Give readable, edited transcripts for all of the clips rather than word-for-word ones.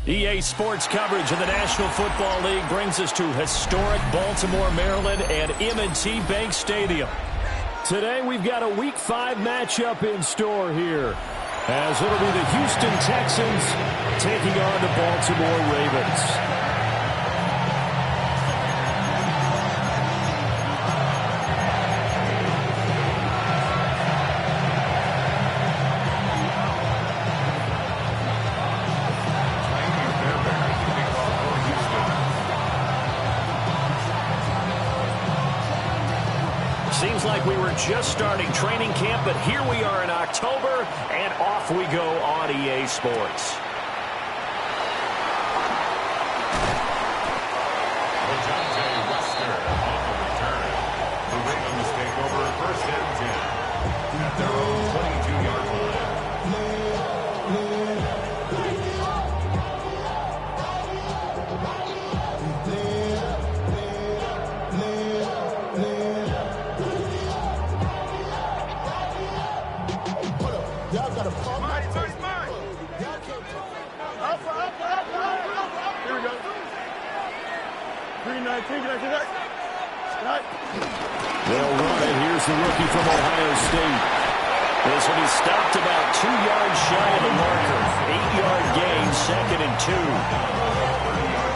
EA Sports coverage of the National Football League brings us to historic Baltimore, Maryland and M&T Bank Stadium. Today we've got a Week 5 matchup in store here, as it'll be the Houston Texans taking on the Baltimore Ravens. Seems like we were just starting training camp, but here we are in October, and off we go on EA Sports. LaJohntay Wester on the return. The Ravens take over first and 10 at their own 22-yard line. They'll run it. Here's the rookie from Ohio State. This will be stopped about 2 yards shy of the marker. 8-yard gain, 2nd and 2.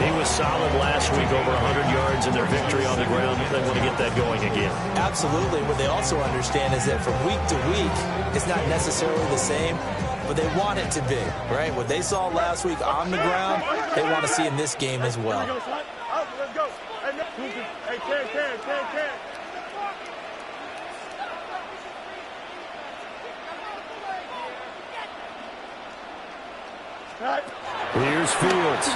He was solid last week, over 100 yards in their victory on the ground. They want to get that going again. Absolutely. What they also understand is that from week to week, it's not necessarily the same, but they want it to be, right? What they saw last week on the ground, they want to see in this game as well. Let's go. Hey, Ken. Here's Fields.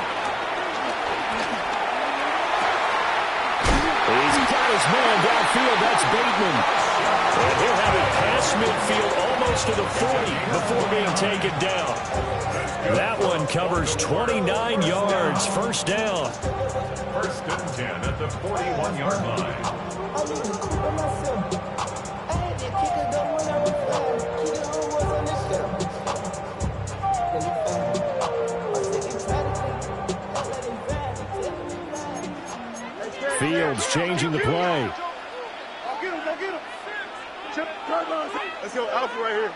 He's got his man downfield. That's Bateman. And he'll have it past midfield almost to the 40 before being taken down. That one covers 29 yards. First down. First and 10 at the 41-yard line. Fields changing the play. Go get him. Let's go, Alpha right here.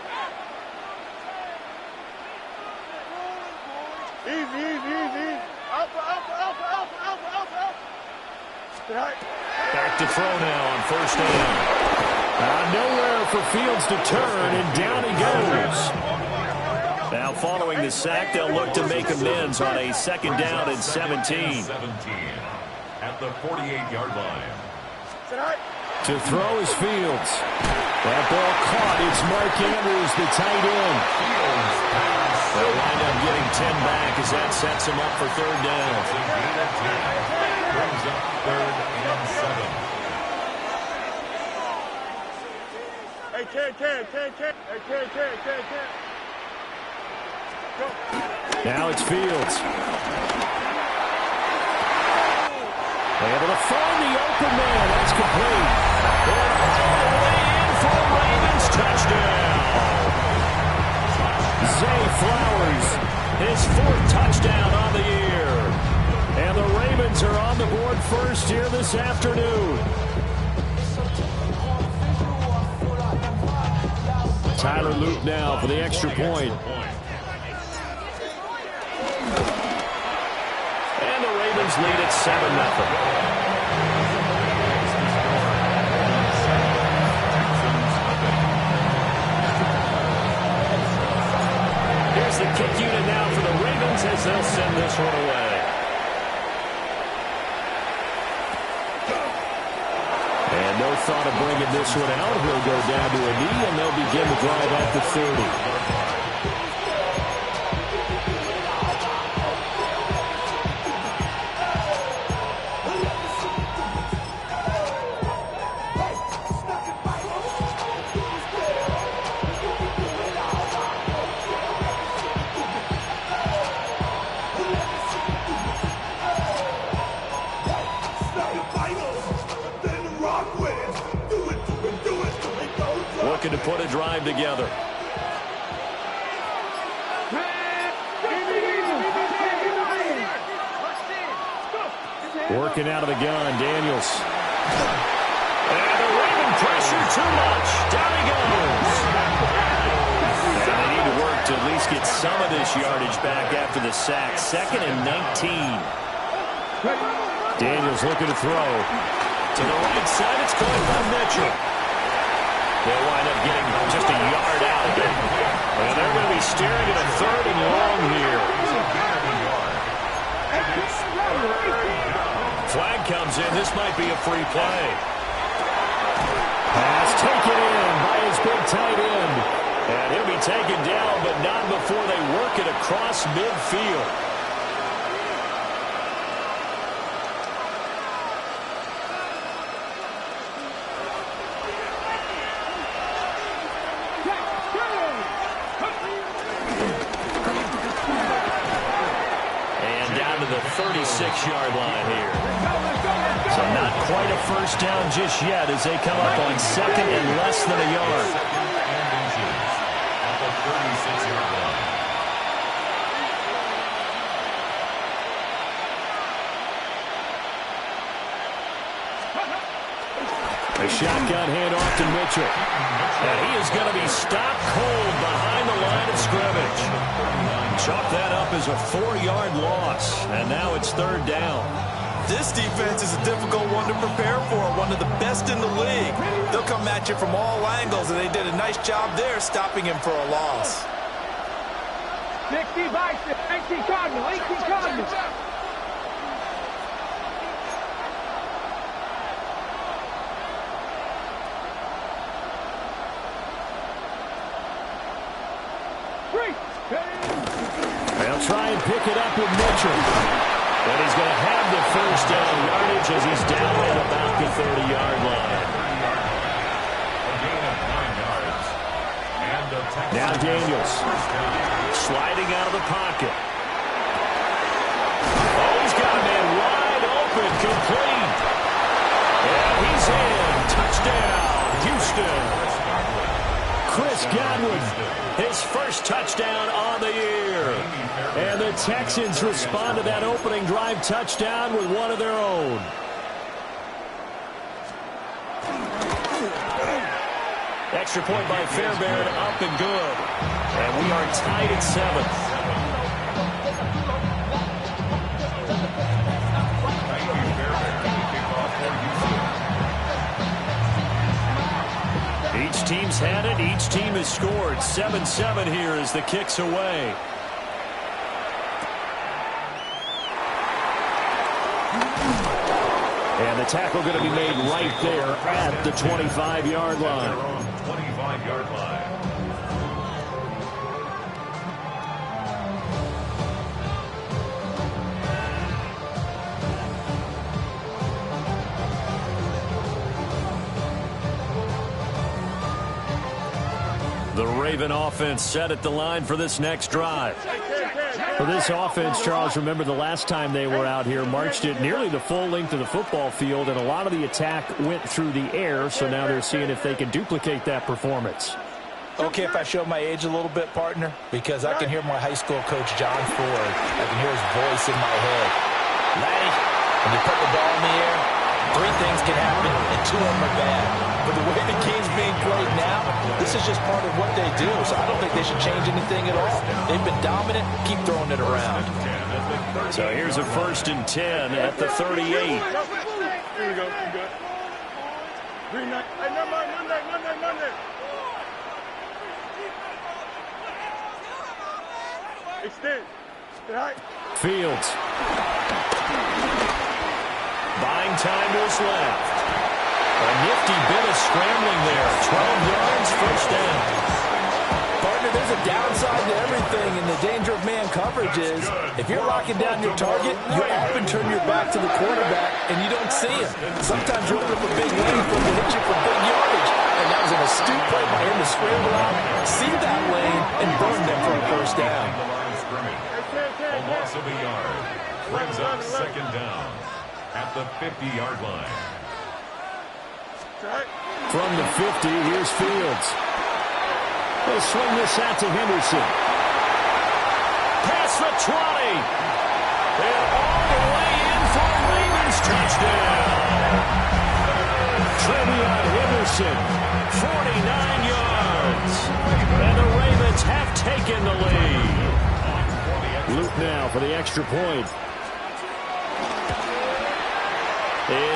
Easy. Alpha. Back to throw now on first down. Nowhere for Fields to turn, and down he goes. Now following the sack, they'll look to make amends on a 2nd down and 17. At the 48-yard line. To throw is Fields. That ball caught. It's Mark Andrews, the tight end. They'll wind up getting 10 back as that sets him up for 3rd down. Brings up 3rd and 7. Hey, Ken. Go. Now it's Fields. Able to find the open man. That's complete. And all the way in for a Ravens touchdown. Zay Flowers, his 4th touchdown on the year. And the Ravens are on the board first here this afternoon. Tyler Luke now for the extra point. And the Ravens lead at 7-0. Here's the kick unit now for the Ravens as they'll send this one away. And no thought of bringing this one out. He'll go down to a knee, and they'll begin the drive at the 30. Looking to put a drive together. Working out of the gun, Daniels. And the Raven pressure too much. Down he goes. And they need to work to at least get some of this yardage back after the sack. 2nd and 19. Daniels looking to throw. To the right side, it's caught by Mitchell. They'll wind up getting just a yard out. And they're going to be staring at a 3rd and long here. Flag comes in. This might be a free play. Pass taken in by his big tight end. And he'll be taken down, but not before they work it across midfield. And down to the 36-yard line here. So not quite a first down just yet as they come up on 2nd and less than a yard. At the 36-yard line. A shotgun handoff to Mitchell. And he is going to be stopped cold behind the line of scrimmage. Chalk that up as a 4-yard loss. And now it's 3rd down. This defense is a difficult one to prepare for, one of the best in the league. They'll come at you from all angles, and they did a nice job there stopping him for a loss. 60 Bison, 18 Cardinal, 18 Cardinal. They'll try and pick it up with Mitchell. And he's going to have the first down yardage as he's down at about the 30-yard line. A gain of 9 yards. And the Now Daniels sliding out of the pocket. Oh, he's got a man wide open, complete. And he's in. Touchdown, Houston. Chris Godwin, his first touchdown on the year. And the Texans respond to that opening drive touchdown with one of their own. Extra point by Fairbairn, up and good. And we are tied at 7th. Each team's had it. Each team has scored. 7-7 here as the kick's away. And the tackle going to be made right there at the 25-yard line. 25-yard line. The Raven offense set at the line for this next drive. For this offense, Charles, remember the last time they were out here, marched it nearly the full length of the football field, and a lot of the attack went through the air, so now they're seeing if they can duplicate that performance. Okay, if I show my age a little bit, partner, because I can hear my high school coach, John Ford. I can hear his voice in my head. Laddie, when you put the ball in the air, 3 things can happen, and 2 of them are bad. But the way the game's being played now, this is just part of what they do, so I don't think they should change anything at all. They've been dominant. Keep throwing it around. So here's a 1st and 10 at the 38. Here we go. You good? Green night. Hey, Monday. Extend. All right. Fields. Buying time to his left. A nifty bit of scrambling there. 12 yards, first down. Partner, there's a downside to everything, and the danger of man coverage is if you're locking down your target, you often turn your back to the quarterback, and you don't see him. Sometimes you open up a big lane for him to hit you for big yardage, and that was an astute play by him to scramble out, see that lane, and burn them for a first down. A loss of a yard brings up 2nd down at the 50-yard line. From the 50, here's Fields. They'll swing this out to Henderson. Past the 20. And all the way in for a Ravens Jackson, 49 yards. And the Ravens have taken the lead. Luke now for the extra point.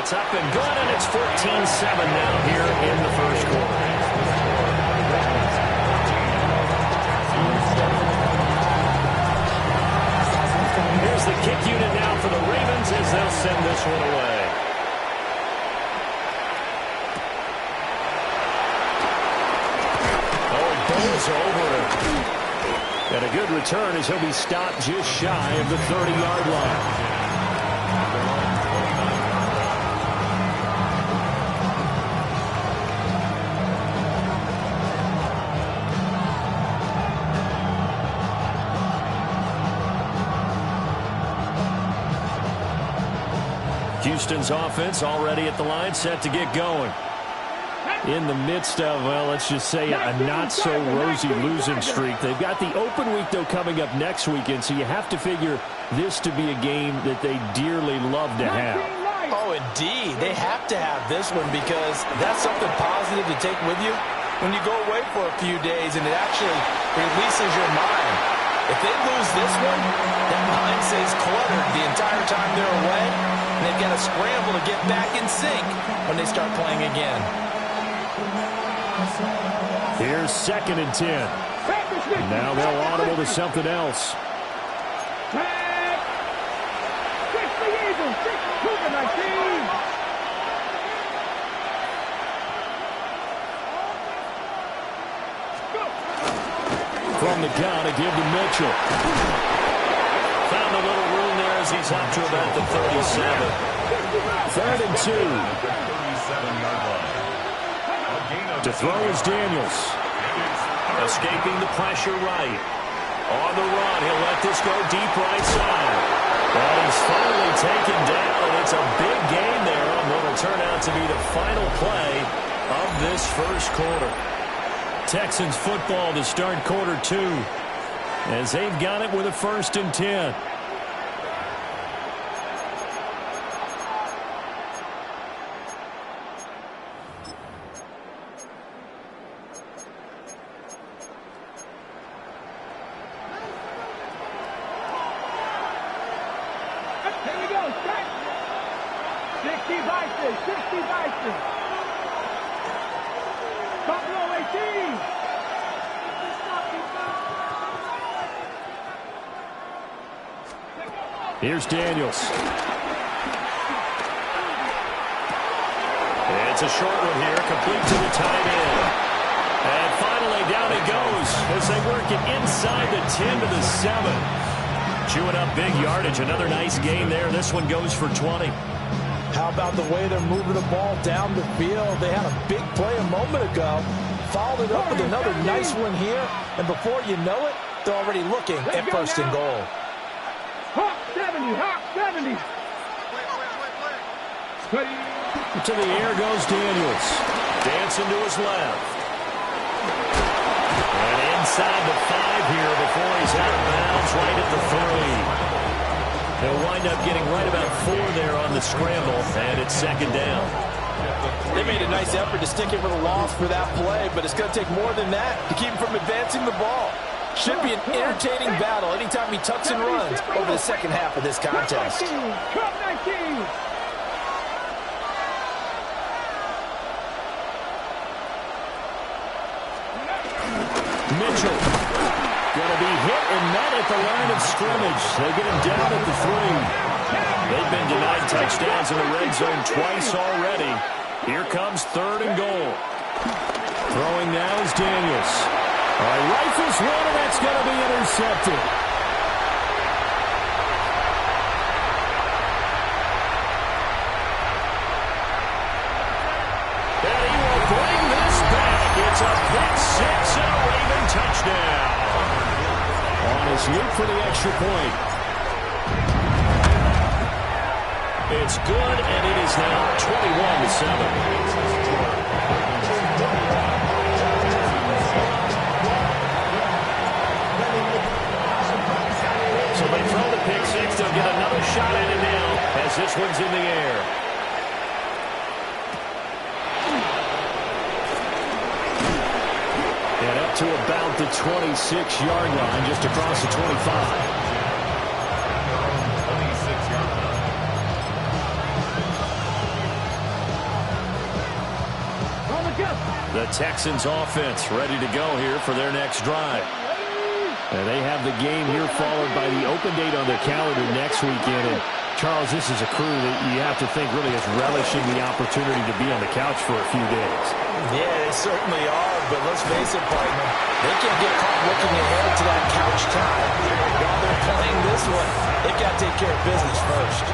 It's up and good, and it's 14-7 now here in the first quarter. Here's the kick unit now for the Ravens as they'll send this one away. Oh, it goes over it. And a good return as he'll be stopped just shy of the 30-yard line. Houston's offense already at the line, set to get going. In the midst of, well, let's just say a not-so-rosy losing streak. They've got the open week, though, coming up next weekend, so you have to figure this to be a game that they dearly love to have. Oh, indeed. They have to have this one because that's something positive to take with you when you go away for a few days, and it actually releases your mind. If they lose this one, that mind stays cluttered the entire time they're away, and they've got to scramble to get back in sync when they start playing again. Here's 2nd and 10. Now they'll audible to something else. From the gun, a give to Mitchell. Found a little room there as he's up to about the 37. 3rd and 2. To throw is Daniels. Escaping the pressure right. On the run, he'll let this go deep right side. But he's finally taken down, and it's a big gain there on what will turn out to be the final play of this first quarter. Texans football to start quarter 2 as they've got it with a 1st and 10. Here's Daniels. It's a short one here, complete to the tight end. And finally down he goes as they work it inside the 10 to the 7. Chewing up big yardage, another nice gain there. This one goes for 20. How about the way they're moving the ball down the field? They had a big play a moment ago. Followed it up with another nice one here. And before you know it, they're already looking at 1st and goal. Hawk 70, Hawk 70. To the air goes Daniels. Dancing to his left. And inside the 5 here before he's out of bounds right at the 3. They'll wind up getting right about 4 there on the scramble, and it's 2nd down. They made a nice effort to stick it with a loss for that play, but it's going to take more than that to keep him from advancing the ball. Should be an entertaining battle anytime he tucks and runs over the second half of this contest. Mitchell going to be hit and met at the line of scrimmage. They get him down at the 3. They've been denied touchdowns in the red zone twice already. Here comes 3rd and goal. Throwing now is Daniels. Rifles one, and that's going to be intercepted. And he will bring this back. It's a pick 6 and a Raven touchdown. On his loop for the extra point. It's good, and it is now 21-7. So they throw the pick 6. They'll get another shot at it now as this one's in the air. to about the 26-yard line, just across the 25. The Texans offense ready to go here for their next drive. And they have the game here followed by the open date on their calendar next weekend. And Charles, this is a crew that you have to think really is relishing the opportunity to be on the couch for a few days. Yeah, they certainly are, but let's face it, partner, they can't get caught looking ahead to that couch time. While they're playing this one, they've got to take care of business first.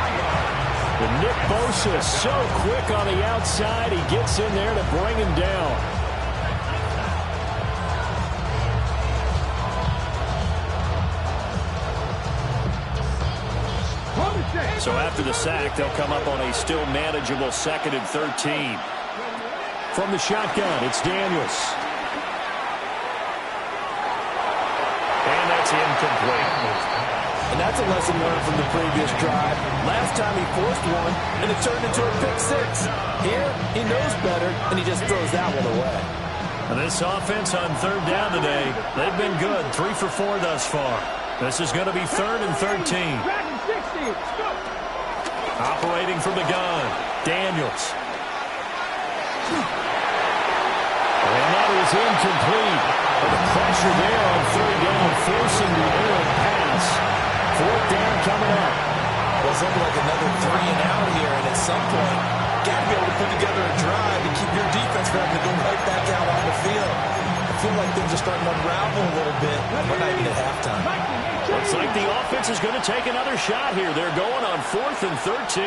And Nick Bosa so quick on the outside, he gets in there to bring him down. So after the sack, they'll come up on a still manageable 2nd and 13. From the shotgun, it's Daniels. And that's incomplete. And that's a lesson learned from the previous drive. Last time he forced one, and it turned into a pick six. Here, he knows better, and he just throws that one away. And this offense on 3rd down today, they've been good. 3 for 4 thus far. This is going to be 3rd and 13. Operating from the gun, Daniels. And that is incomplete. But the pressure there on 3rd down, forcing the errant pass. 4th down coming up. Well, it's looking like another 3 and out here, and at some point, got to be able to put together a drive to keep your defense from having to go right back out on the field. I feel like things are starting to unravel a little bit. We're not even at halftime. Looks like the offense is going to take another shot here. They're going on 4th and 13.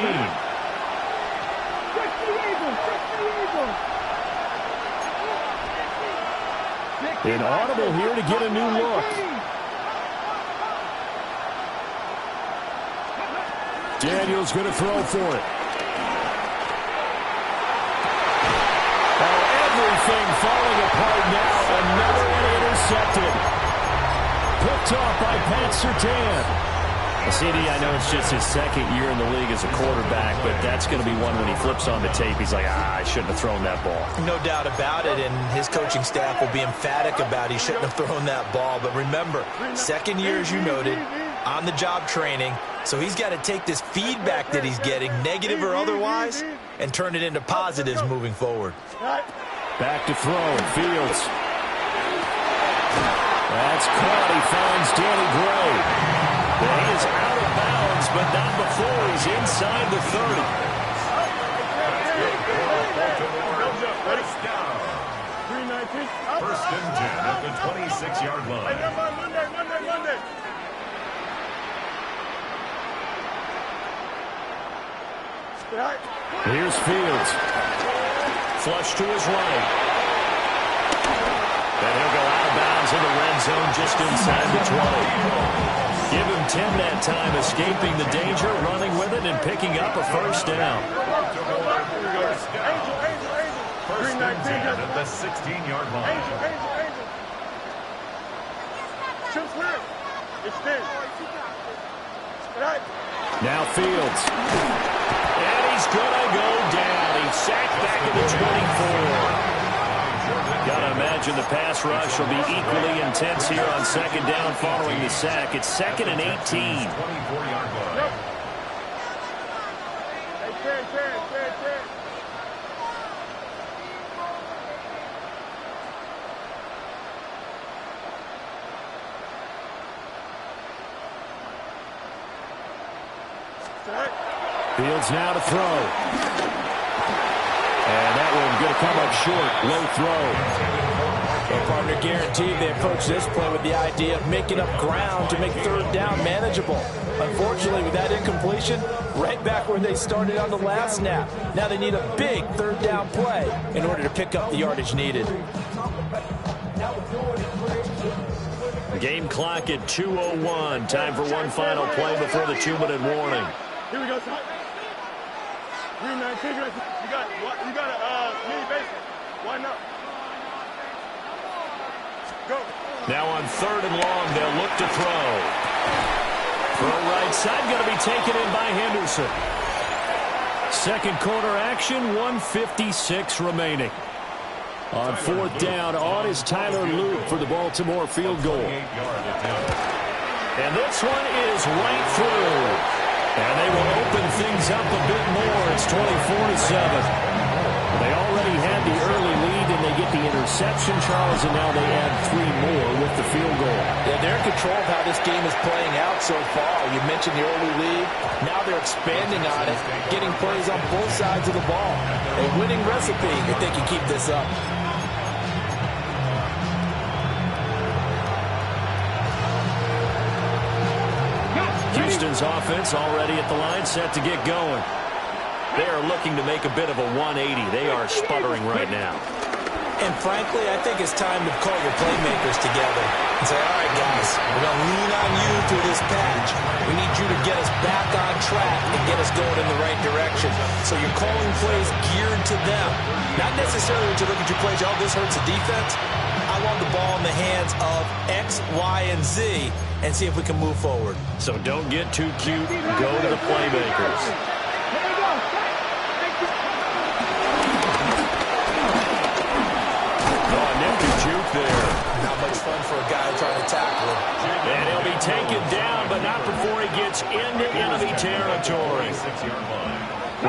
Inaudible here to get a new look. Daniels going to throw for it. Oh, everything falling apart now. Another one intercepted. Picked off by Pat Surtain. CD, I know it's just his 2nd year in the league as a quarterback, but that's going to be one when he flips on the tape. He's like, I shouldn't have thrown that ball. No doubt about it, and his coaching staff will be emphatic about he shouldn't have thrown that ball. But remember, 2nd year, as you noted, on-the-job training, so he's got to take this feedback that he's getting, negative or otherwise, and turn it into positives moving forward. Back to throw, Fields. That's caught. He finds Danny Gray. He is out of bounds, but not before he's inside the 30. First and 10 at the 26-yard line. Monday. Here's Fields. Flush to his right. And he'll go out of bounds in the red zone just inside the 20. Give him 10 that time, escaping the danger, running with it, and picking up a 1st down. First and 10 at the 16-yard line. Now Fields. And he's going to go down. He's sacked back at the 24. Got to imagine the pass rush will be equally intense here on 2nd down following the sack. It's 2nd and 18. 24-yard line. Fields now to throw. And that one going to come up short. Low throw. Well, partner, guaranteed they approach this play with the idea of making up ground to make 3rd down manageable. Unfortunately, with that incompletion, right back where they started on the last snap. Now they need a big 3rd down play in order to pick up the yardage needed. Game clock at 2:01. Time for one final play before the 2-minute warning. Here we go, son. 3-19, you got a mini basement. Why not? Go. Now on 3rd and long, they'll look to throw. Throw right side, going to be taken in by Henderson. 2nd quarter action, 1:56 remaining. On fourth down, on is Tyler Luke for the Baltimore field goal. And this one is right through. And they will open things up a bit more. It's 24-7. They already had the early lead, and they get the interception, Charles, and now they add 3 more with the field goal. Yeah, they're in control of how this game is playing out so far. You mentioned the early lead. Now they're expanding on it, getting plays on both sides of the ball. A winning recipe if they can keep this up. Houston's offense already at the line, set to get going. They are looking to make a bit of a 180. They are sputtering right now. And frankly, I think it's time to call your playmakers together and say, all right, guys, we're going to lean on you through this patch. We need you to get us back on track and get us going in the right direction. So you're calling plays geared to them. Not necessarily when you look at your plays, oh, this hurts the defense. I want the ball in the hands of X, Y, and Z and see if we can move forward. So don't get too cute. Go to the playmakers. Juke there. Not much fun for a guy trying to tackle him. And he'll be taken down, but not before he gets into enemy territory.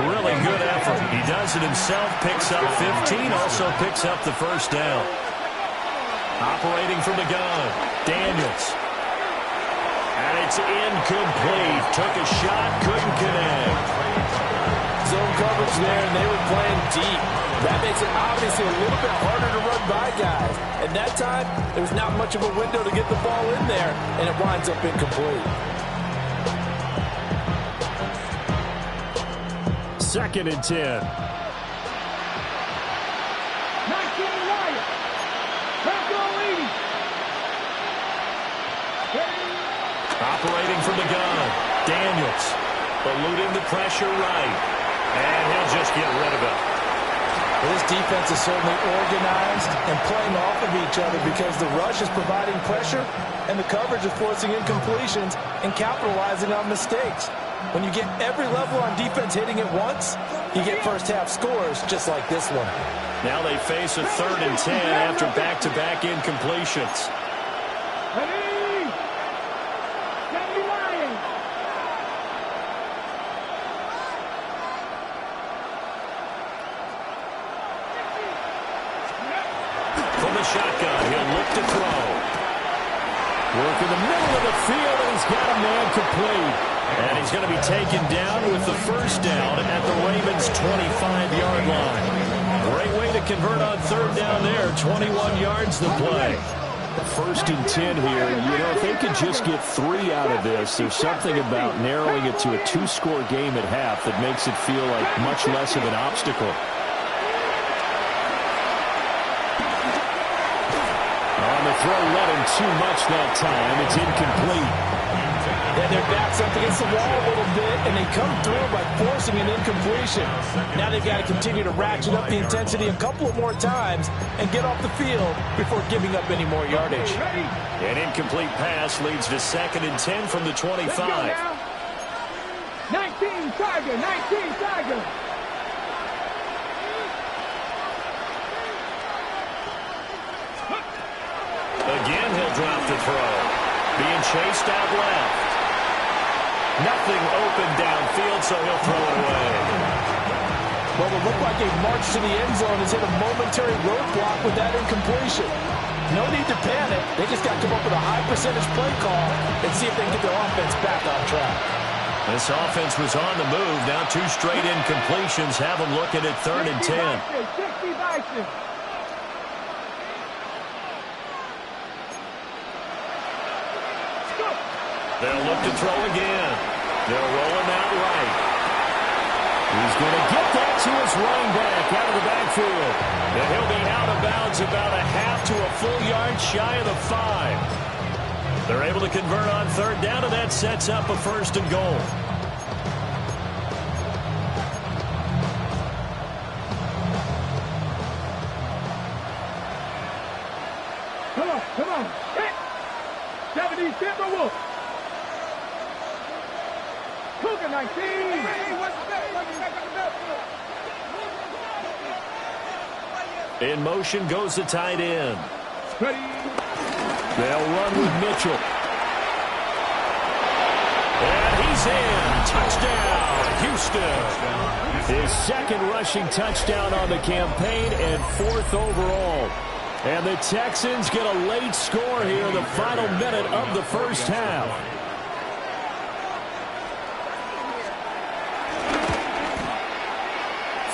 Really good effort. He does it himself, picks up 15, also picks up the first down. Operating from the gun, Daniels. And it's incomplete. Took a shot, couldn't connect. Zone coverage there, and they were playing deep. That makes it obviously a little bit harder to run by guys. And that time, there was not much of a window to get the ball in there, and it winds up incomplete. 2nd and 10. Operating from the gun, Daniels. Eluding the pressure right. And he'll just get rid of it. Well, this defense is certainly organized and playing off of each other because the rush is providing pressure and the coverage is forcing incompletions and capitalizing on mistakes. When you get every level on defense hitting it once, you get first-half scores just like this one. Now they face a 3rd and 10 after back-to-back incompletions. Shotgun, he'll look to throw. Work in the middle of the field, and he's got a man complete. And he's going to be taken down with the first down at the Ravens' 25-yard line. Great way to convert on 3rd down there. 21 yards the play. 1st and 10 here. You know, if they could just get 3 out of this, there's something about narrowing it to a 2-score game at half that makes it feel like much less of an obstacle. The throw led him too much that time. It's incomplete. And their back's up against the wall a little bit, and they come through by forcing an incompletion. Now they've got to continue to ratchet up the intensity a couple of more times and get off the field before giving up any more yardage. An incomplete pass leads to 2nd and 10 from the 25. 19 Tiger. Again, he'll drop the throw. Being chased out left. Nothing open downfield, so he'll throw it away. Well, it looked like a march to the end zone has hit a momentary roadblock with that incompletion. No need to panic. They just got to come up with a high percentage play call and see if they can get their offense back on track. This offense was on the move. Now 2 straight incompletions have them looking at 3rd and 10. They'll look to throw again. They'll roll him out right. He's going to get that to his running back out of the backfield. And he'll be out of bounds about a half to a full yard shy of the 5. They're able to convert on 3rd down, and that sets up a 1st and goal. Come on. Hit. 70 Timberwolves. Cougar 19. Hey, what's the best? In motion goes the tight end. Ready. They'll run with Mitchell. And he's in. Touchdown, Houston. His second rushing touchdown on the campaign and 4th overall. And the Texans get a late score here in the final minute of the first half.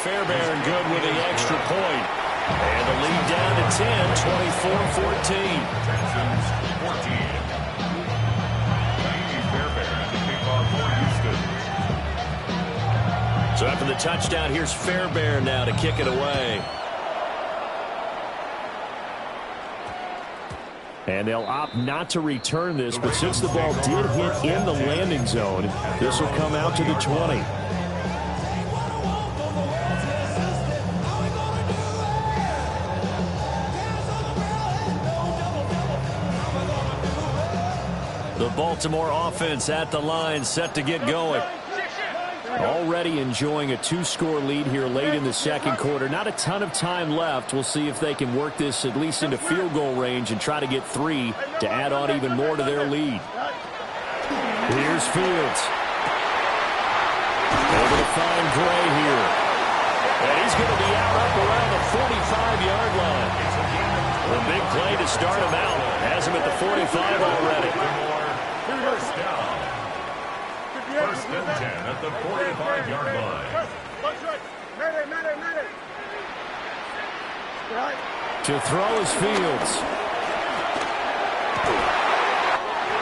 Fairbairn good with the extra point. And the lead down to 10, 24-14. Texans 14. Fairbairn to kick off for Houston. So after the touchdown, here's Fairbairn now to kick it away. And they'll opt not to return this, but since the ball did hit in the landing zone, this will come out to the 20. The Baltimore offense at the line, set to get going. Already enjoying a 2-score lead here late in the second quarter. Not a ton of time left. We'll see if they can work this at least into field goal range and try to get 3 to add on even more to their lead. Here's Fields. Able to find Gray here. And he's going to be out up around the 45-yard line. The big play to start him out. Has him at the 45 already. First down. First and 10 at the 45-yard line. To throw is Fields.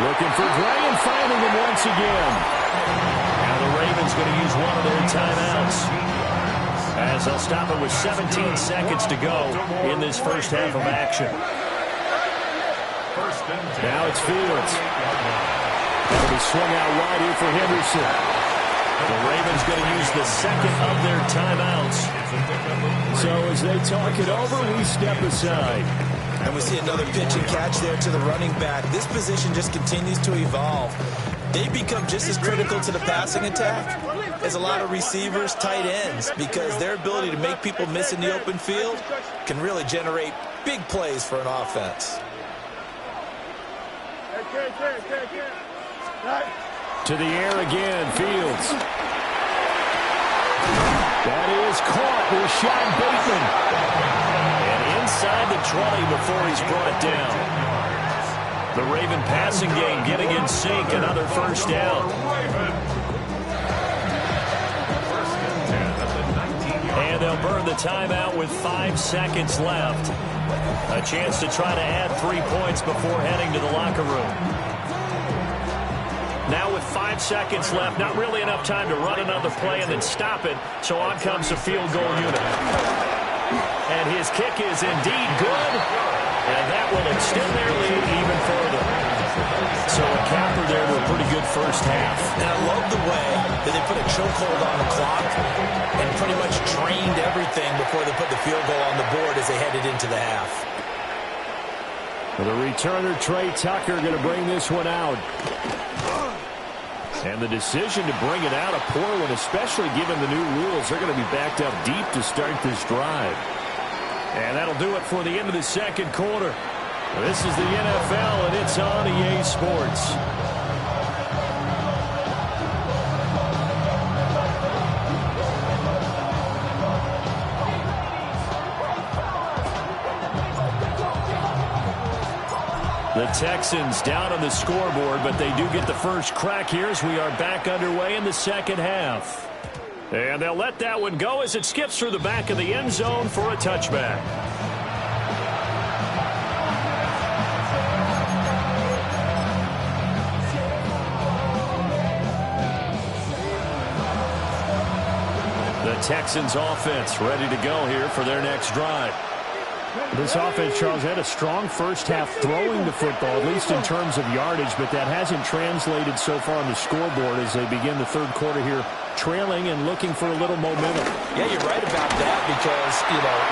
Looking for Gray and finding him once again. Now the Ravens going to use one of their timeouts, as they'll stop it with 17 seconds to go in this first half of action. Now it's Fields. That'll be swung out wide here for Henderson. The Ravens going to use the second of their timeouts. So as they talk it over, we step aside. And we see another pitch and catch there to the running back. This position just continues to evolve. They become just as critical to the passing attack as a lot of receivers, tight ends, because their ability to make people miss in the open field can really generate big plays for an offense. To the air again, Fields. That is caught with Sean Bateman. And inside the 20 before he's brought down. The Raven passing game getting in sync, another first down. And they'll burn the timeout with 5 seconds left. A chance to try to add 3 points before heading to the locker room. Now with 5 seconds left, not really enough time to run another play and then stop it, so on comes the field goal unit. And his kick is indeed good, and that will extend their lead even further. So a capper there to a pretty good first half. And I love the way that they put a chokehold on the clock and pretty much drained everything before they put the field goal on the board as they headed into the half. The returner, Trey Tucker, going to bring this one out. And the decision to bring it out, a poor one, especially given the new rules. They're going to be backed up deep to start this drive. And that'll do it for the end of the second quarter. This is the NFL, and it's on EA Sports. The Texans down on the scoreboard, but they do get the first crack here as we are back underway in the second half. And they'll let that one go as it skips through the back of the end zone for a touchback. The Texans offense ready to go here for their next drive. This offense, Charles, had a strong first half throwing the football, at least in terms of yardage, but that hasn't translated so far on the scoreboard as they begin the third quarter here trailing and looking for a little momentum. Yeah, you're right about that because,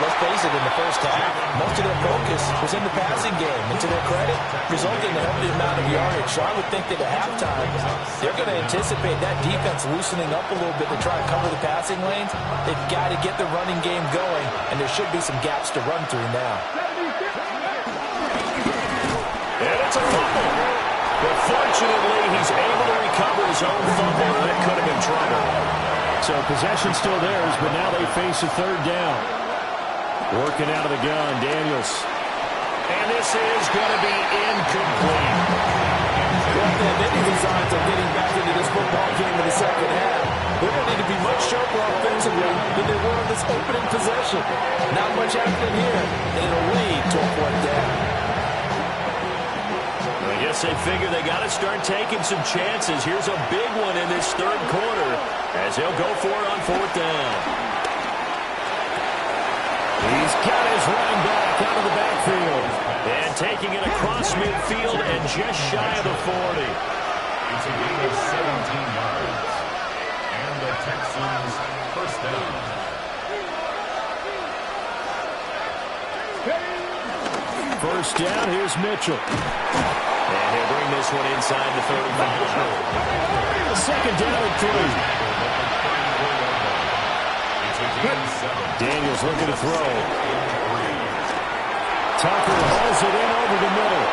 let's face it, in the first half, most of their focus was in the passing game. And to their credit, resulted in a healthy amount of yardage. So I would think that at halftime, they're going to anticipate that defense loosening up a little bit to try and cover the passing lanes. They've got to get the running game going, and there should be some gaps to run through now. And it's a fumble. But fortunately, he's able to recover his own fumble. That could have been trouble. So possession still theirs, but now they face a third down. Working out of the gun, Daniels. And this is going to be incomplete. Well, they have any designs of getting back into this football game in the second half. They're going to need to be much sharper offensively than they were on this opening possession. Not much happening here, and it'll lead to a fourth down. I guess they figure they got to start taking some chances. Here's a big one in this third quarter as they'll go for it on fourth down. He's got his running back out of the backfield. And taking it across midfield and just shy of the 40. It's a gain of 17 yards. And the Texans first down. First down, here's Mitchell. And he'll bring this one inside the 35. Second down and 3. Daniels looking to throw. Tucker hauls it in over the middle.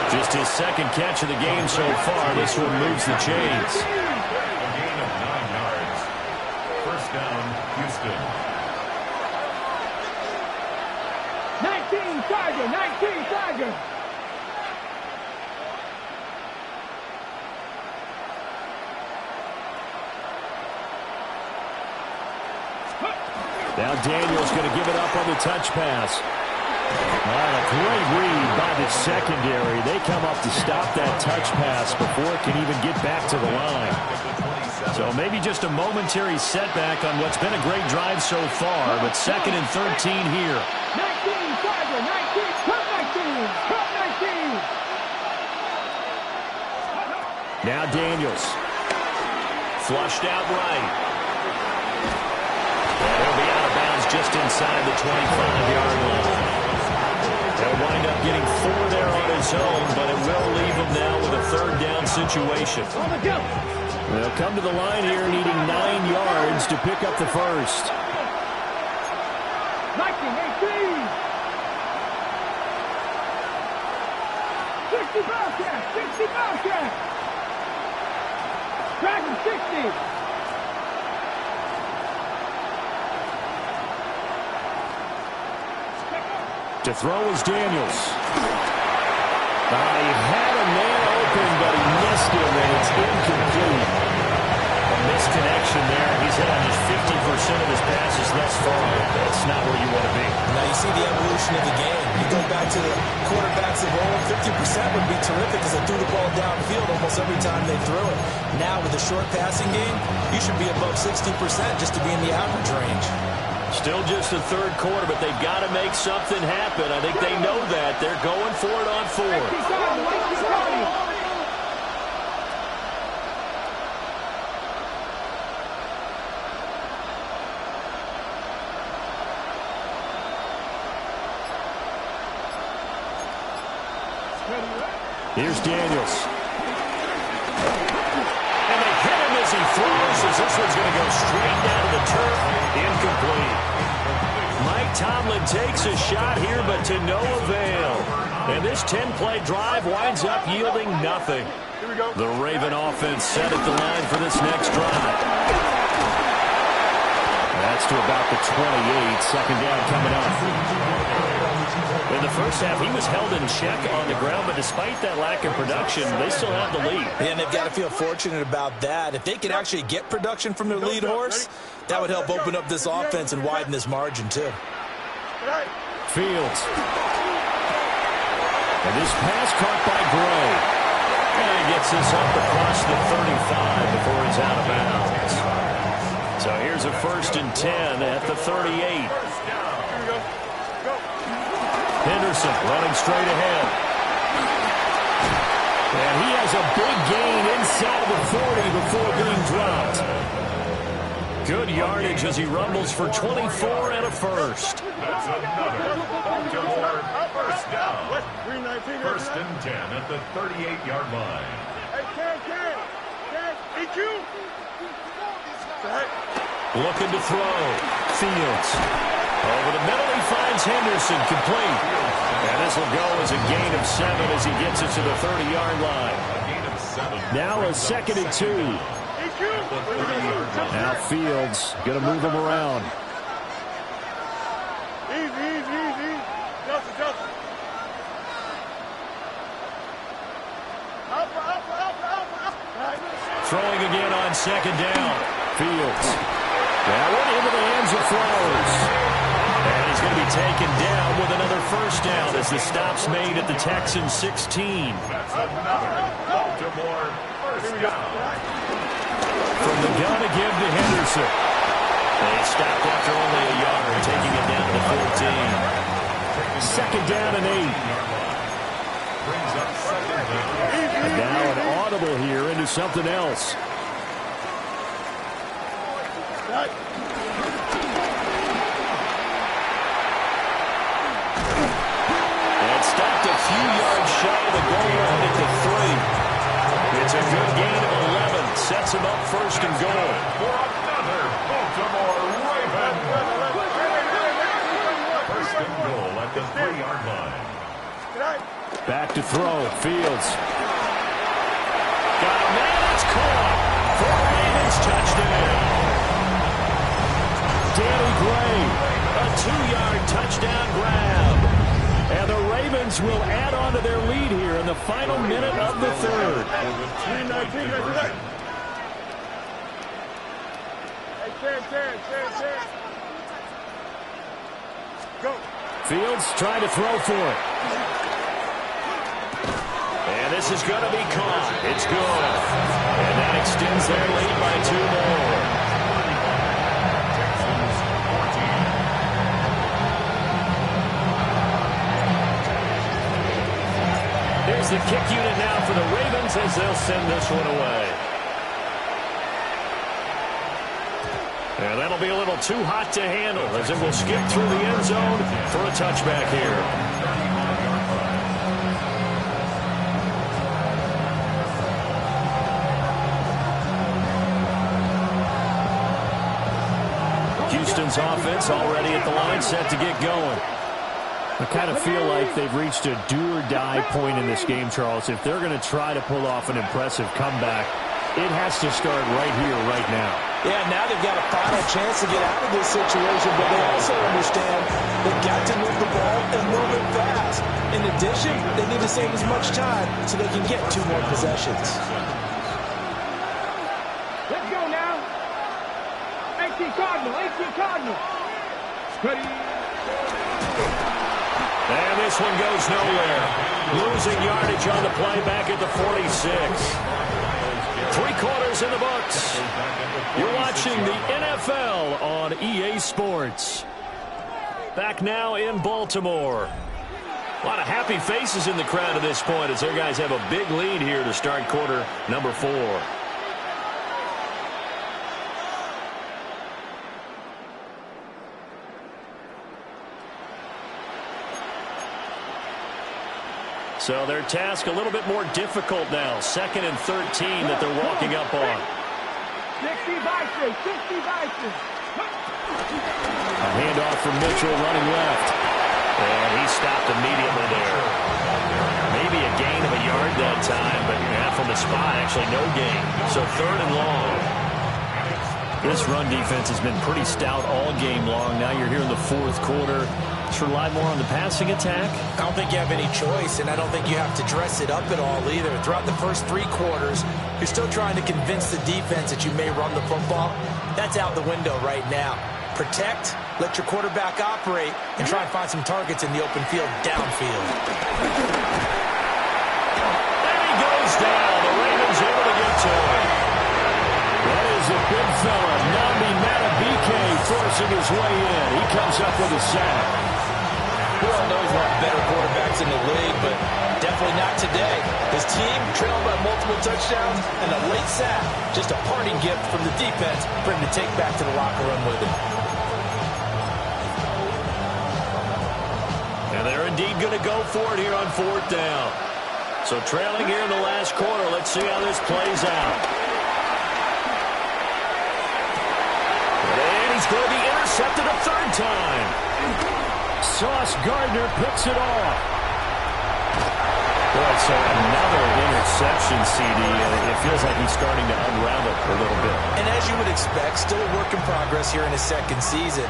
Just his second catch of the game so far. This one moves the chains. A gain of 9 yards. First down, Houston. 19 Tiger, 19 Tiger. Now Daniels going to give it up on the touch pass. A great read by the secondary. They come up to stop that touch pass before it can even get back to the line. So maybe just a momentary setback on what's been a great drive so far, but second and 13 here. 19 Tiger, 19, cut 19, cut 19. Now Daniels. Flushed out right. And he'll be out of bounds just inside the 25-yard line. They'll wind up getting 4 there on his own, but it will leave him now with a third down situation. They'll come to the line here needing 9 yards to pick up the first. 19, 18. 60 Bobcat, 60 Bobcat. Dragon 60. To throw is Daniels. He had a man open, but he missed him, and it's incomplete. A missed connection there. He's hit on just 50% of his passes thus far. That's not where you want to be. Now you see the evolution of the game. You go back to the quarterbacks of old, 50% would be terrific because they threw the ball downfield almost every time they threw it. Now with the short passing game, you should be above 60% just to be in the average range. Still just the third quarter, but they've got to make something happen. I think they know that. They're going for it on fourth. Here's Daniels. And they hit him as he throws, as this one's going to go straight down to the turf. Incomplete. Mike Tomlin takes a shot here, but to no avail. And this 10-play drive winds up yielding nothing. The Raven offense set at the line for this next drive. That's to about the 28. Second down coming up. In the first half, he was held in check on the ground, but despite that lack of production, they still have the lead. And they've got to feel fortunate about that. If they can actually get production from their lead horse, that would help open up this offense and widen this margin, too. Fields. And this pass caught by Gray. And he gets this up across the 35 before he's out of bounds. So here's a 1st and 10 at the 38. Henderson running straight ahead. And he has a big gain inside of the 40 before being dropped. Good yardage as he rumbles for 24 and a first. That's another Baltimore first down. 319. First and 10 at the 38-yard line. Hey, Ken. EQ. Looking to throw. Fields. Over the middle, he finds Henderson, complete. And this will go as a gain of 7 as he gets it to the 30-yard line. A gain of 7. Now a 2nd and 2. Now Fields going to move him around. Easy. Justin. Up. Throwing again on 2nd down. Fields. That one into the hands of Flowers. And he's going to be taken down with another first down as the stop's made at the Texans 16. That's another Baltimore first down. From the gun to give to Henderson. They stopped after only a yard, taking it down to the 14. 2nd down and 8. Brings up 2nd down. And now an audible here into something else. And stopped a few yards shy of the goal line at the 3. It's a good gain of 11. Sets him up 1st and goal. For another Baltimore Raven. First and goal at the 3-yard line. Back to throw. Fields. Got a man. It's caught. For a Ravens touchdown. Danny Gray. A 2-yard touchdown grab. And the Ravens will add on to their lead here in the final minute of the 3rd. 319. Hey, Go. Fields trying to throw for it. And this is going to be caught. It's good. And that extends their lead by 2 more. Here's the kick unit now for the Ravens as they'll send this one away. And that'll be a little too hot to handle as it will skip through the end zone for a touchback here. Houston's offense already at the line, set to get going. I kind of feel like they've reached a do-or-die point in this game, Charles. If they're going to try to pull off an impressive comeback, it has to start right here, right now. Yeah, now they've got a final chance to get out of this situation, but they also understand they've got to move the ball and move it fast. In addition, they need to save as much time so they can get 2 more possessions. Let's go now. 18 Cardinal. Steady. And this one goes nowhere. Losing yardage on the play back at the 46. 3 quarters in the books. You're watching the NFL on EA Sports. Back now in Baltimore. A lot of happy faces in the crowd at this point as their guys have a big lead here to start quarter number 4. So their task a little bit more difficult now. 2nd and 13 that they're walking up on. 60 Bison. A handoff from Mitchell running left. And he stopped immediately there. Maybe a gain of a yard that time, but from the spot, actually no gain. So 3rd and long. This run defense has been pretty stout all game long. Now you're here in the 4th quarter. Just rely more on the passing attack. I don't think you have any choice, and I don't think you have to dress it up at all either. Throughout the first 3 quarters, you're still trying to convince the defense that you may run the football. That's out the window right now. Protect, let your quarterback operate, and try and find some targets in the open field downfield. There he goes down. The Ravens able to get to him. That is a big fella. Nnamdi Madubuike forcing his way in. He comes up with a sack. We all know he's one of the better quarterbacks in the league, but definitely not today. His team trailed by multiple touchdowns, and a late sack, just a parting gift from the defense for him to take back to the locker room with him. And they're indeed going to go for it here on 4th down. So trailing here in the last quarter. Let's see how this plays out. And he's going to be intercepted a 3rd time. Sauce Gardner picks it off. Boy, so another interception, CD. It feels like he's starting to unravel a little bit. And as you would expect, still a work in progress here in his 2nd season.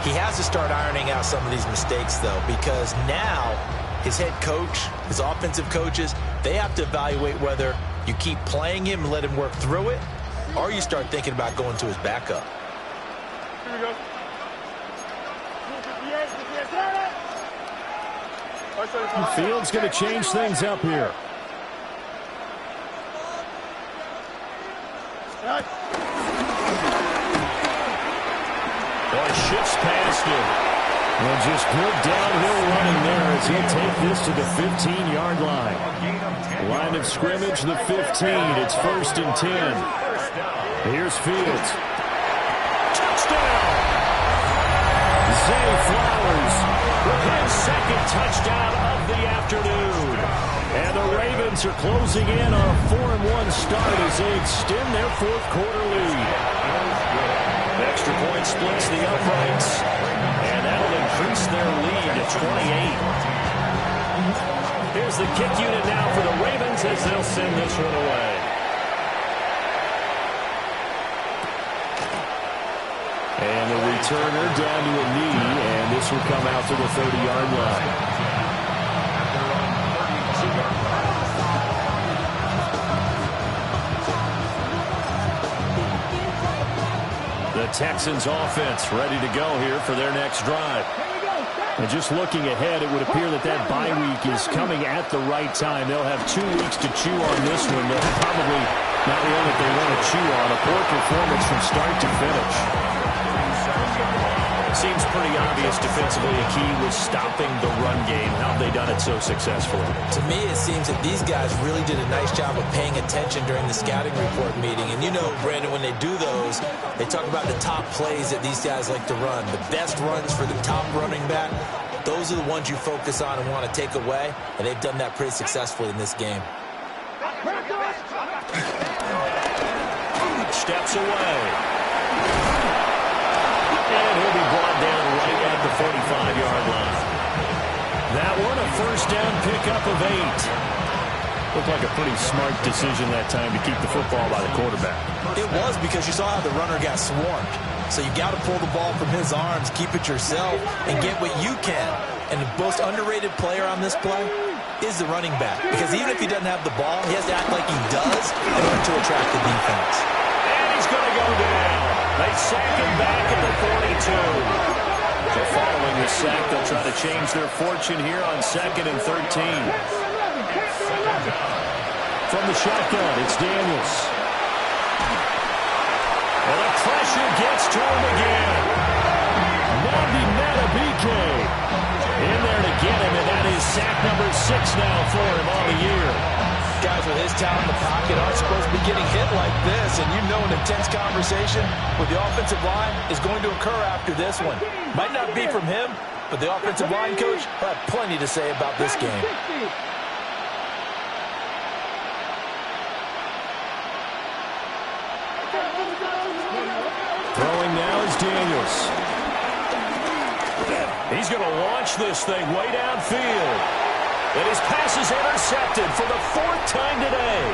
He has to start ironing out some of these mistakes, though, because now his head coach, his offensive coaches, they have to evaluate whether you keep playing him and let him work through it, or you start thinking about going to his backup. Here we go. Fields going to change things up here. Boy, shifts past him. And just good downhill running there as he'll take this to the 15-yard line. Line of scrimmage, the 15. It's 1st and 10. Here's Fields. Touchdown! Zay Flowers with his 2nd touchdown of the afternoon. And the Ravens are closing in on a 4-1 start as they extend their 4th quarter lead. Extra point splits the uprights, and that'll increase their lead to 28. Here's the kick unit now for the Ravens as they'll send this one away. And the returner down to a knee, and this will come out to the 30-yard line. The Texans offense ready to go here for their next drive. And just looking ahead, it would appear that that bye week is coming at the right time. They'll have 2 weeks to chew on this one. They'll probably not one that they want to chew on. A poor performance from start to finish. Seems pretty obvious defensively a key was stopping the run game. How have they done it so successfully? To me, it seems that these guys really did a nice job of paying attention during the scouting report meeting. And you know, Brandon, when they do those, they talk about the top plays that these guys like to run. The best runs for the top running back, those are the ones you focus on and want to take away. And they've done that pretty successfully in this game. Steps away. And he'll be brought down right at the 45-yard line. That one, a 1st down pickup of 8. Looked like a pretty smart decision that time to keep the football by the quarterback. It was, because you saw how the runner got swarmed. So you got to pull the ball from his arms, keep it yourself, and get what you can. And the most underrated player on this play is the running back. Because even if he doesn't have the ball, he has to act like he does in order to attract the defense. And he's going to go down. They sack him back at the 42. So following the sack, they'll try to change their fortune here on 2nd and 13. From the shotgun, it's Daniels. And the pressure gets to him again. Nnamdi Madubuike in there to get him, and that is sack number 6 now for him on the year. Guys with his talent in the pocket aren't supposed to be getting hit like this, and you know an intense conversation with the offensive line is going to occur after this one. Might not be from him, but the offensive line coach will have plenty to say about this game. Throwing now is Daniels. He's going to launch this thing way downfield. And his pass is intercepted for the 4th time today.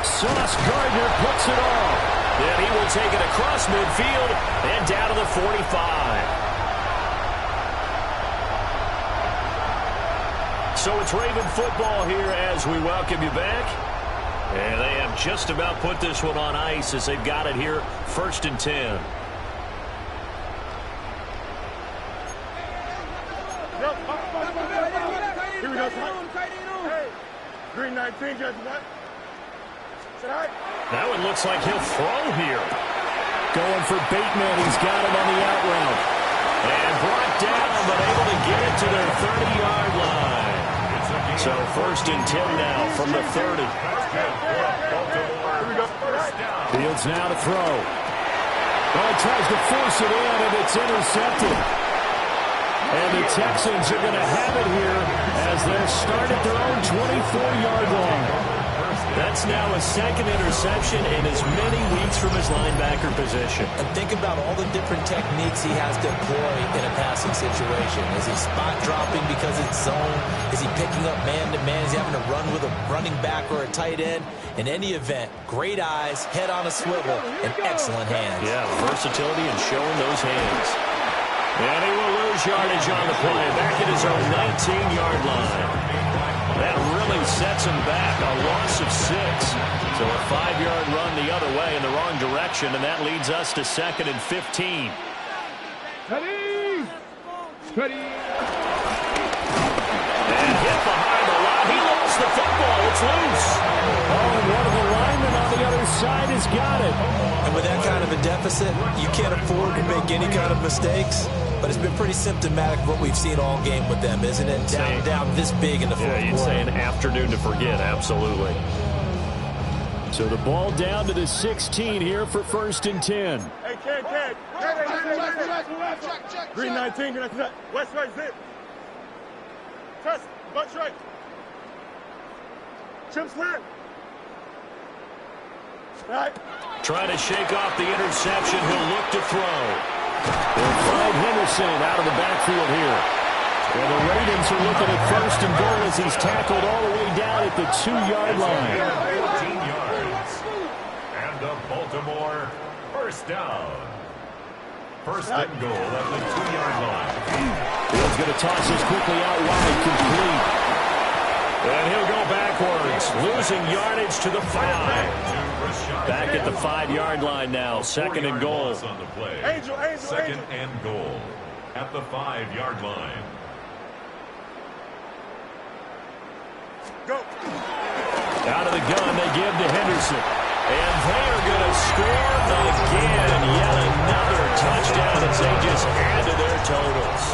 Sauce Gardner picks it off. And he will take it across midfield and down to the 45. So it's Raven football here as we welcome you back. And they have just about put this one on ice as they've got it here, 1st and 10. Here we go, hey, green 19, judge what? That one looks like he'll throw here. Going for Bateman. He's got him on the out route. And brought down, but able to get it to their 30-yard line. So 1st and 10 now from the 30. Fields now to throw. Oh, tries to force it in, and it's intercepted. And the Texans are going to have it here as they'll start at their own 24-yard line. That's now a 2nd interception in as many weeks from his linebacker position. And think about all the different techniques he has to employ in a passing situation. Is he spot dropping because it's zone? Is he picking up man-to-man? Is he having to run with a running back or a tight end? In any event, great eyes, head on a swivel, and excellent hands. Yeah, versatility and showing those hands. And he will lose yardage on the play. Back at his own 19-yard line. That really sets him back, a loss of 6. So a 5-yard run the other way in the wrong direction, and that leads us to 2nd and 15. Ready? Ready? And hit behind the line. He lost the football. It's loose. Oh, and one of the linemen on the other side has got it. And with that kind of a deficit, you can't afford to make any kind of mistakes. But it's been pretty symptomatic of what we've seen all game with them, isn't it? Down this big in the fourth quarter. You'd say an afternoon to forget, absolutely. So the ball down to the 16 here for 1st and 10. Hey, Ken. Green 19, West right, zip. Trust, bunch right. Chips left. Right. Trying to shake off the interception. He'll look to throw. They'll find Henderson out of the backfield here. And the Ravens are looking at 1st and goal as he's tackled all the way down at the 2-yard line. 14 yards. And the Baltimore 1st down. 1st and goal at the 2-yard line. Fields going to toss this quickly out wide, complete. And he'll go backwards, losing yardage to the 5. Back at the 5-yard line now, 2nd and goal. On the play. Angel. 2nd and goal at the 5-yard line. Go. Out of the gun, they give to Henderson. And they are going to score again. Yet another touchdown as they just add to their totals.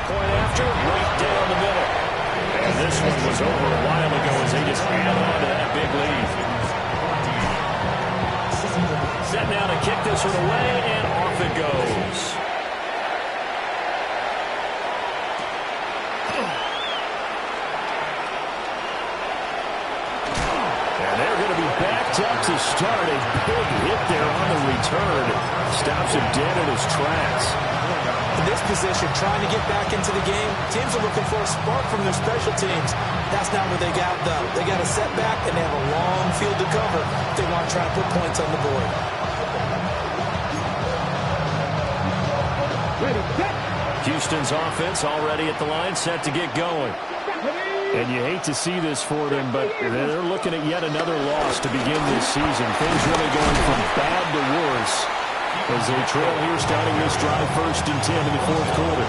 Point after, right down the middle. And this one was over a while ago as they just add on to that big lead. Set now to kick this one away, and off it goes. And they're going to be backed up to start. A big hit there on the return. Stops him dead in his tracks. In this position, trying to get back into the game, teams are looking for a spark from their special teams. That's not what they got, though. They got a setback, and they have a long field to cover if they want to try and put points on the board. Houston's offense already at the line, set to get going. And you hate to see this for them, but they're looking at yet another loss to begin this season. Things really going from bad to worse as they trail here starting this drive 1st and 10 in the 4th quarter.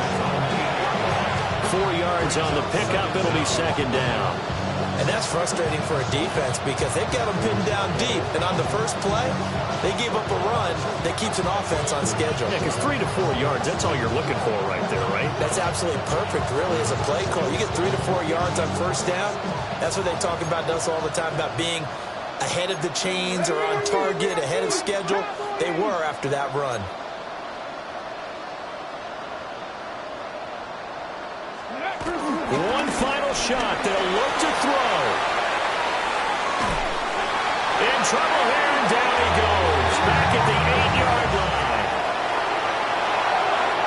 4 yards on the pickup. It'll be 2nd down. And that's frustrating for a defense because they've got them pinned down deep. And on the first play, they gave up a run that keeps an offense on schedule. Yeah, because 3 to 4 yards, that's all you're looking for right there, right? That's absolutely perfect, really, as a play call. You get 3 to 4 yards on 1st down. That's what they talk about us all the time, about being ahead of the chains or on target, ahead of schedule. They were after that run. One final shot. They'll look to throw. In trouble here, and down he goes. Back at the 8-yard line.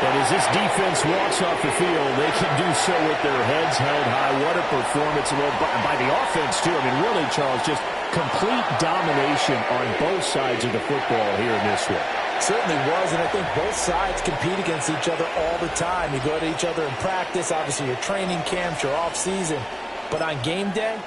And as this defense walks off the field, they can do so with their heads held high. What a performance by the offense, too. I mean, really, Charles, just complete domination on both sides of the football here in this one. Certainly was, and I think both sides compete against each other all the time. You go to each other in practice, obviously your training camps, your off-season. But on game day,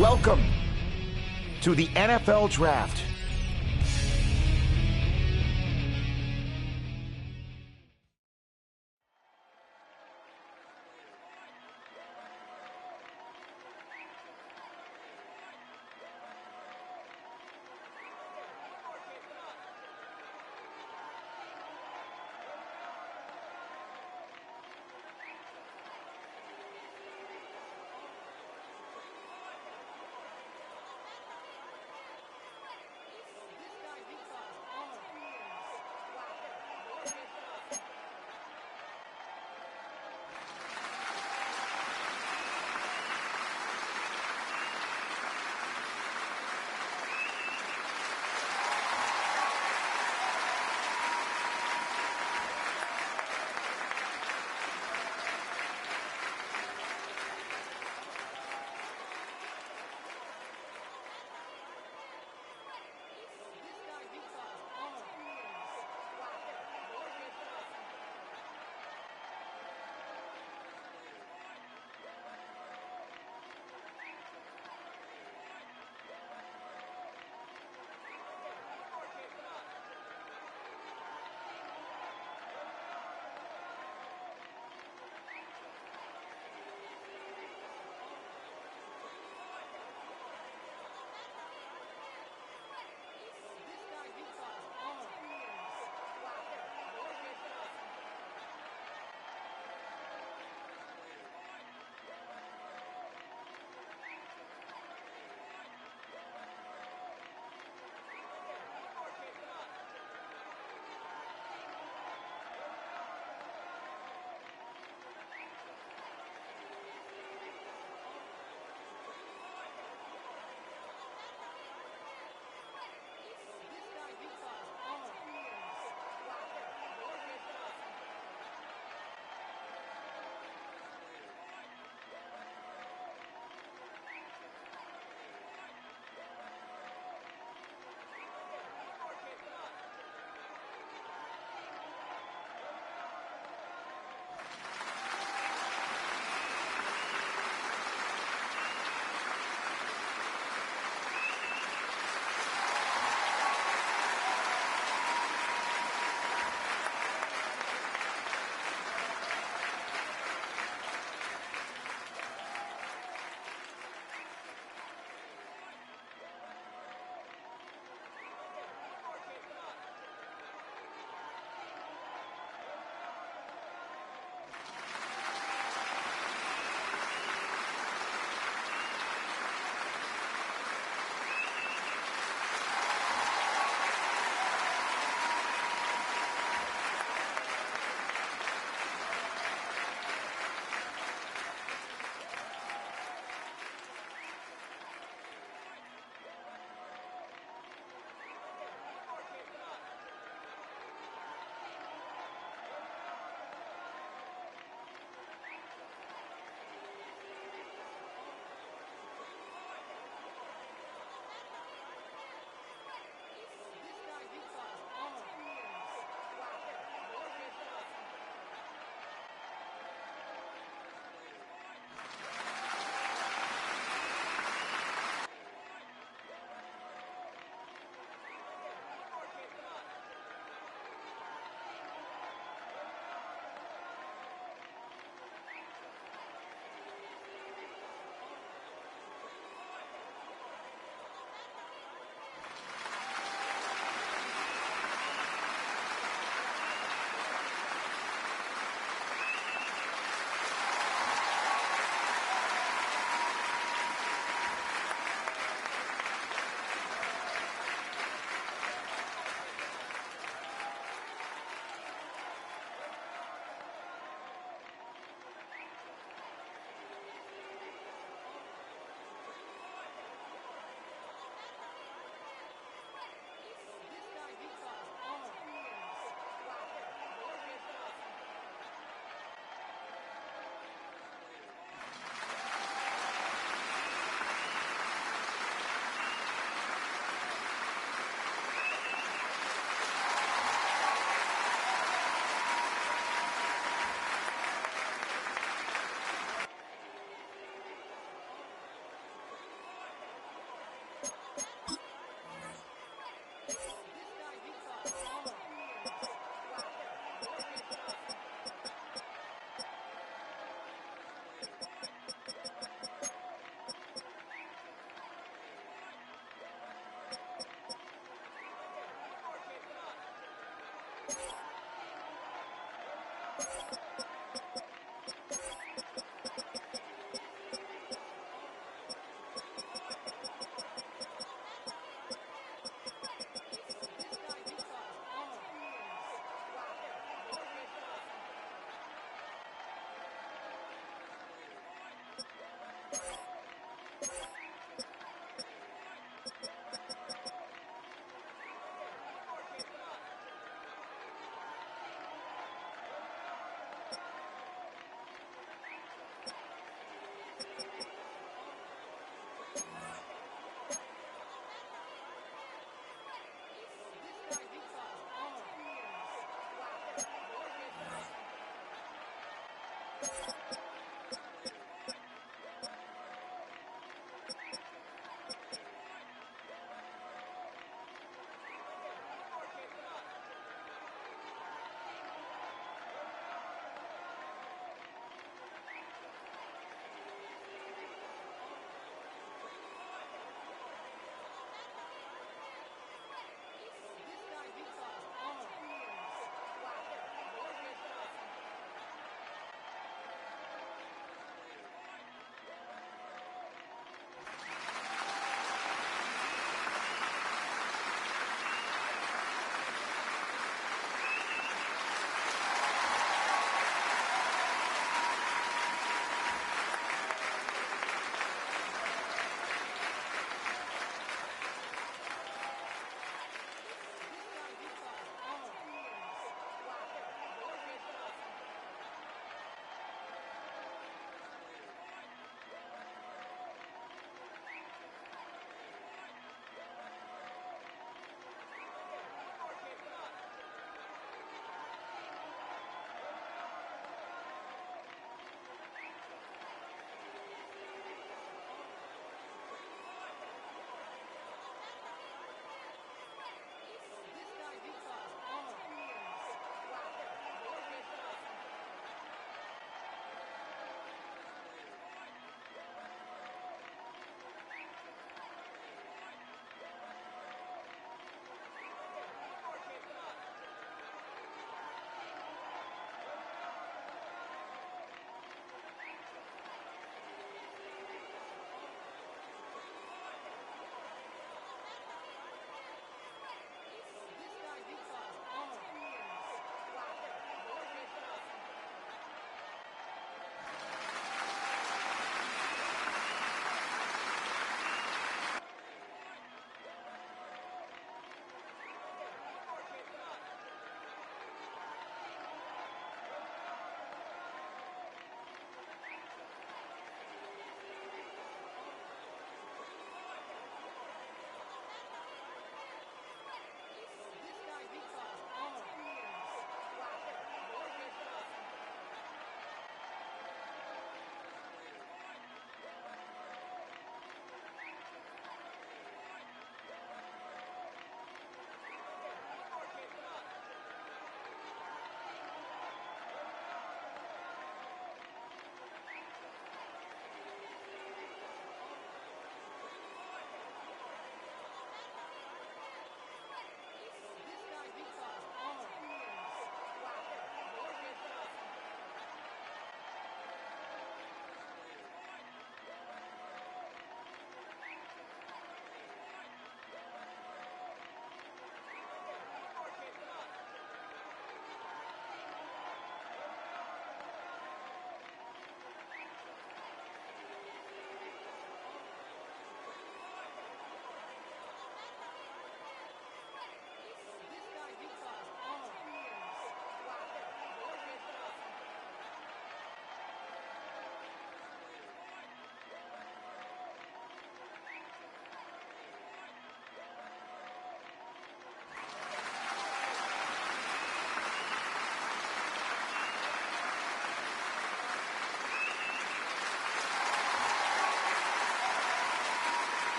Welcome to the NFL Draft.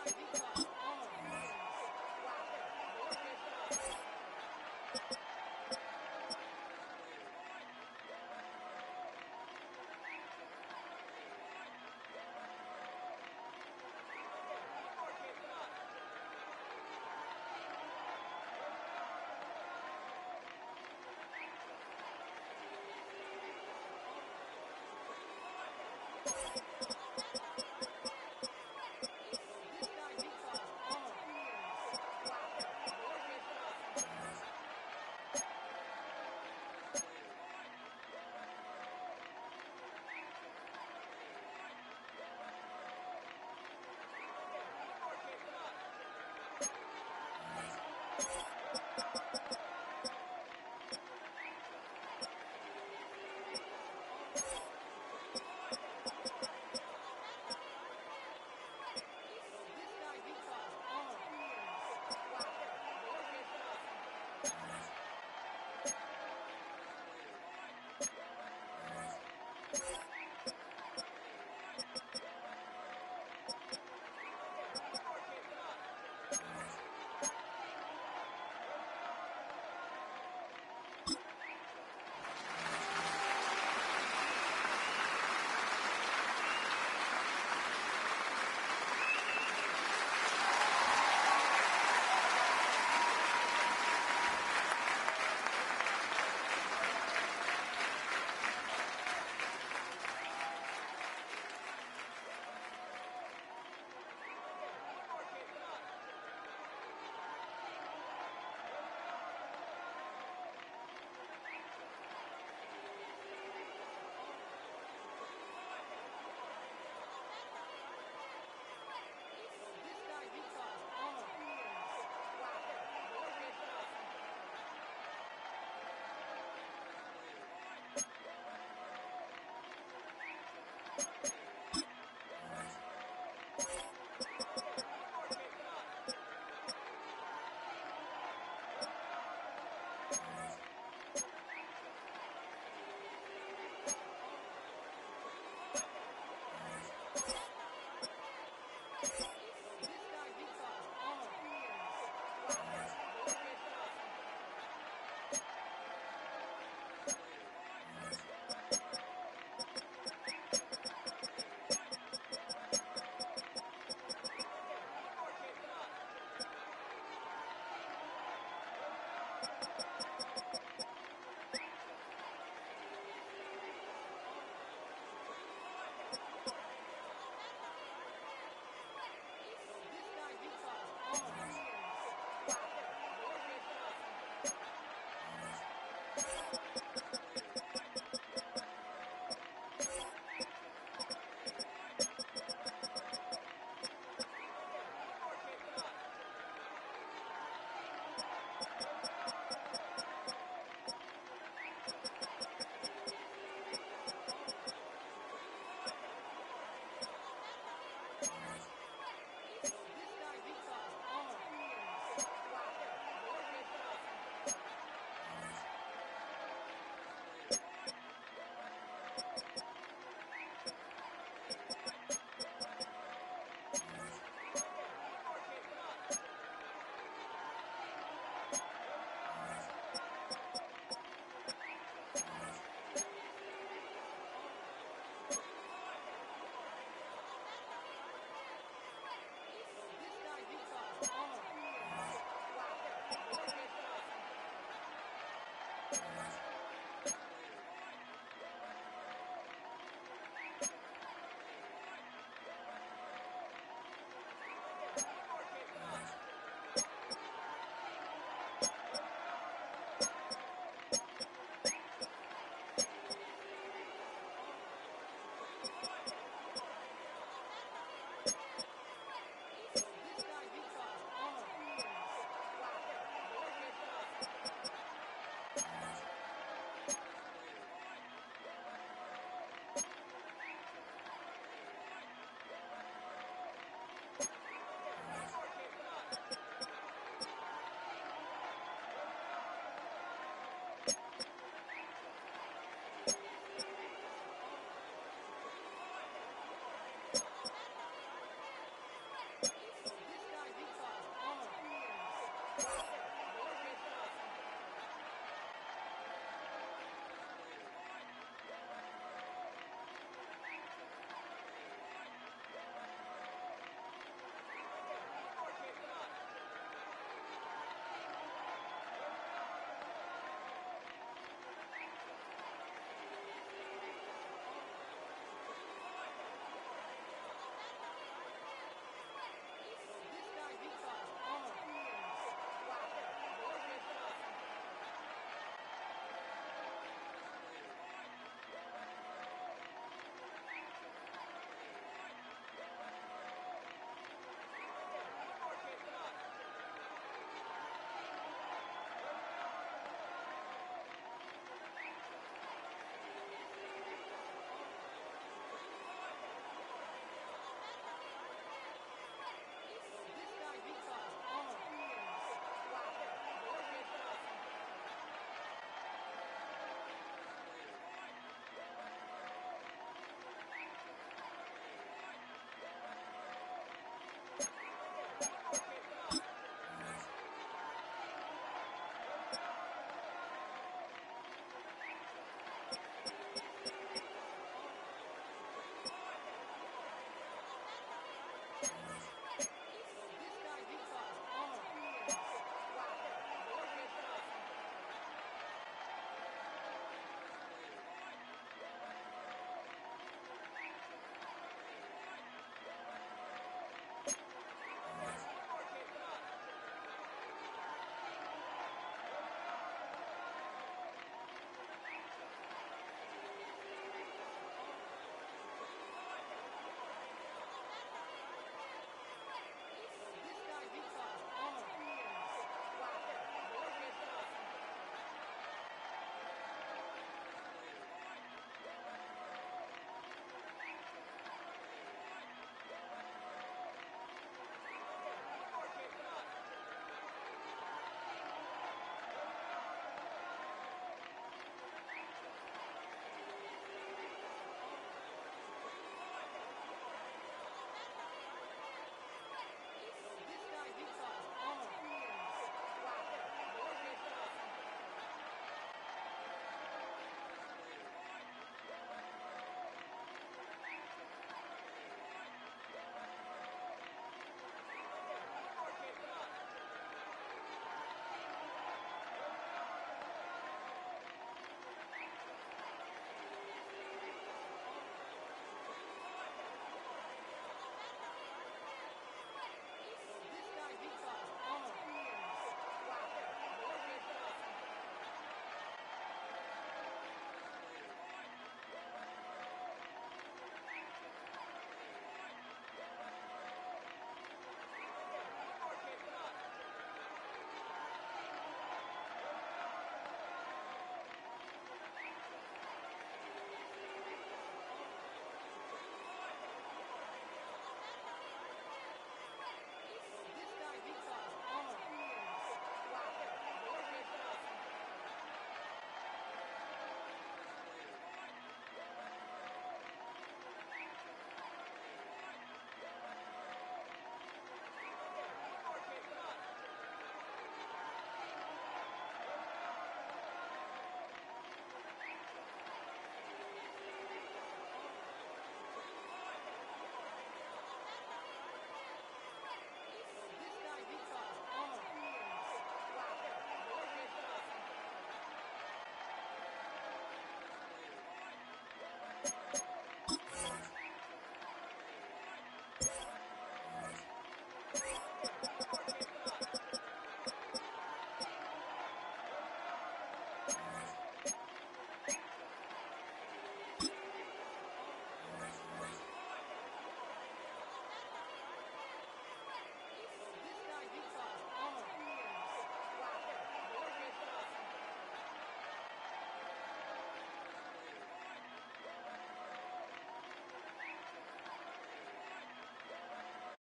Wow.